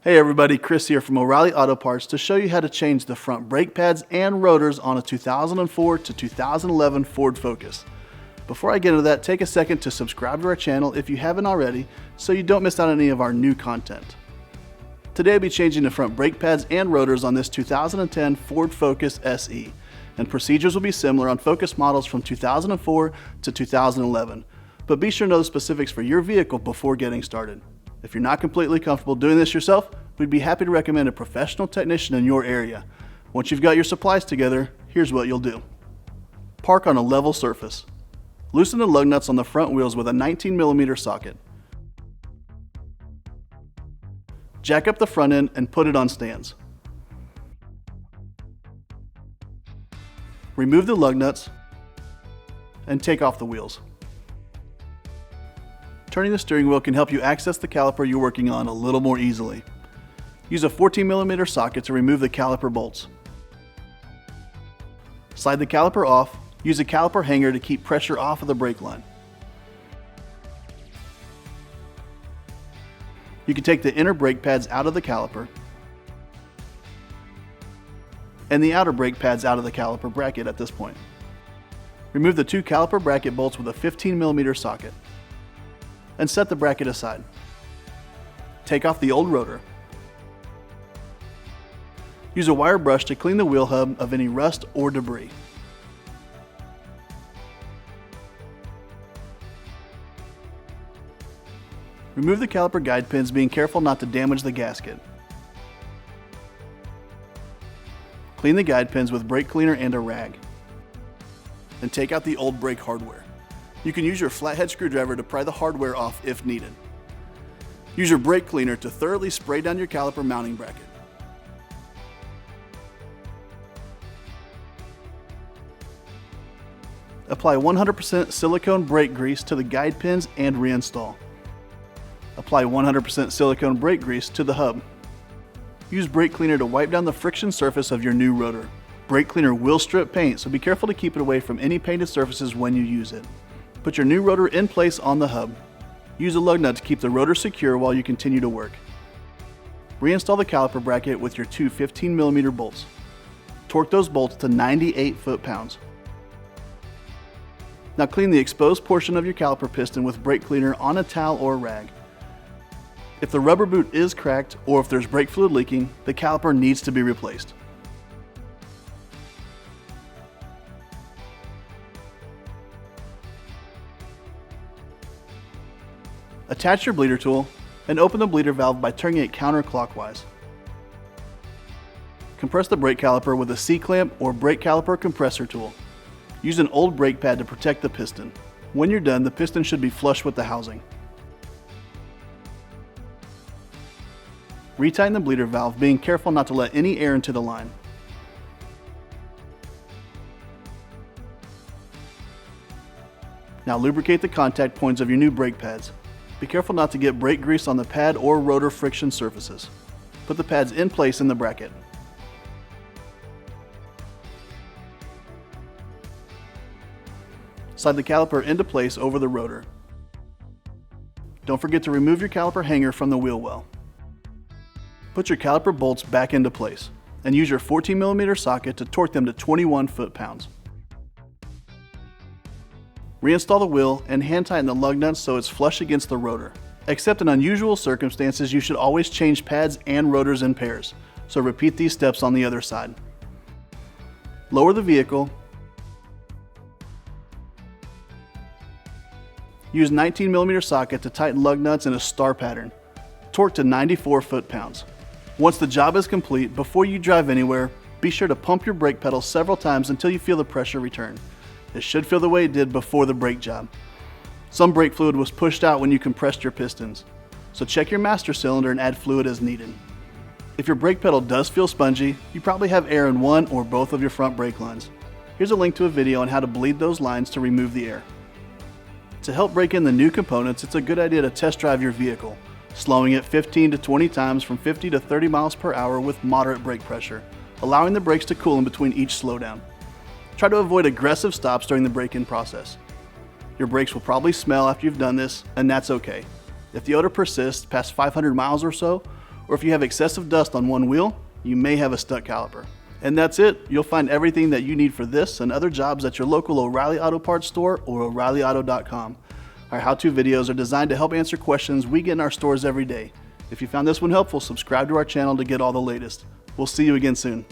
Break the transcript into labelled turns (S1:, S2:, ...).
S1: Hey everybody, Chris here from O'Reilly Auto Parts to show you how to change the front brake pads and rotors on a 2004 to 2011 Ford Focus. Before I get into that, take a second to subscribe to our channel if you haven't already so you don't miss out on any of our new content. Today I'll be changing the front brake pads and rotors on this 2010 Ford Focus SE, and procedures will be similar on Focus models from 2004 to 2011, but be sure to know the specifics for your vehicle before getting started. If you're not completely comfortable doing this yourself, we'd be happy to recommend a professional technician in your area. Once you've got your supplies together, here's what you'll do. Park on a level surface. Loosen the lug nuts on the front wheels with a 19mm socket. Jack up the front end and put it on stands. Remove the lug nuts and take off the wheels. Turning the steering wheel can help you access the caliper you're working on a little more easily. Use a 14mm socket to remove the caliper bolts. Slide the caliper off. Use a caliper hanger to keep pressure off of the brake line. You can take the inner brake pads out of the caliper and the outer brake pads out of the caliper bracket at this point. Remove the two caliper bracket bolts with a 15mm socket and set the bracket aside. Take off the old rotor. Use a wire brush to clean the wheel hub of any rust or debris. Remove the caliper guide pins, being careful not to damage the gasket. Clean the guide pins with brake cleaner and a rag. Then take out the old brake hardware. You can use your flathead screwdriver to pry the hardware off if needed. Use your brake cleaner to thoroughly spray down your caliper mounting bracket. Apply 100% silicone brake grease to the guide pins and reinstall. Apply 100% silicone brake grease to the hub. Use brake cleaner to wipe down the friction surface of your new rotor. Brake cleaner will strip paint, so be careful to keep it away from any painted surfaces when you use it. Put your new rotor in place on the hub. Use a lug nut to keep the rotor secure while you continue to work. Reinstall the caliper bracket with your two 15mm bolts. Torque those bolts to 98 foot-pounds. Now clean the exposed portion of your caliper piston with brake cleaner on a towel or rag. If the rubber boot is cracked or if there's brake fluid leaking, the caliper needs to be replaced. Attach your bleeder tool and open the bleeder valve by turning it counterclockwise. Compress the brake caliper with a C-clamp or brake caliper compressor tool. Use an old brake pad to protect the piston. When you're done, the piston should be flush with the housing. Retighten the bleeder valve, being careful not to let any air into the line. Now lubricate the contact points of your new brake pads. Be careful not to get brake grease on the pad or rotor friction surfaces. Put the pads in place in the bracket. Slide the caliper into place over the rotor. Don't forget to remove your caliper hanger from the wheel well. Put your caliper bolts back into place and use your 14mm socket to torque them to 21 foot-pounds. Reinstall the wheel and hand tighten the lug nuts so it's flush against the rotor. Except in unusual circumstances, you should always change pads and rotors in pairs, so repeat these steps on the other side. Lower the vehicle. Use 19mm socket to tighten lug nuts in a star pattern. Torque to 94 foot-pounds. Once the job is complete, before you drive anywhere, be sure to pump your brake pedal several times until you feel the pressure return. It should feel the way it did before the brake job. Some brake fluid was pushed out when you compressed your pistons, so check your master cylinder and add fluid as needed. If your brake pedal does feel spongy, you probably have air in one or both of your front brake lines. Here's a link to a video on how to bleed those lines to remove the air. To help break in the new components, it's a good idea to test drive your vehicle, slowing it 15 to 20 times from 50 to 30 miles per hour with moderate brake pressure, allowing the brakes to cool in between each slowdown. Try to avoid aggressive stops during the break-in process. Your brakes will probably smell after you've done this, and that's okay. If the odor persists past 500 miles or so, or if you have excessive dust on one wheel, you may have a stuck caliper. And that's it. You'll find everything that you need for this and other jobs at your local O'Reilly Auto Parts store or O'ReillyAuto.com. Our how-to videos are designed to help answer questions we get in our stores every day. If you found this one helpful, subscribe to our channel to get all the latest. We'll see you again soon.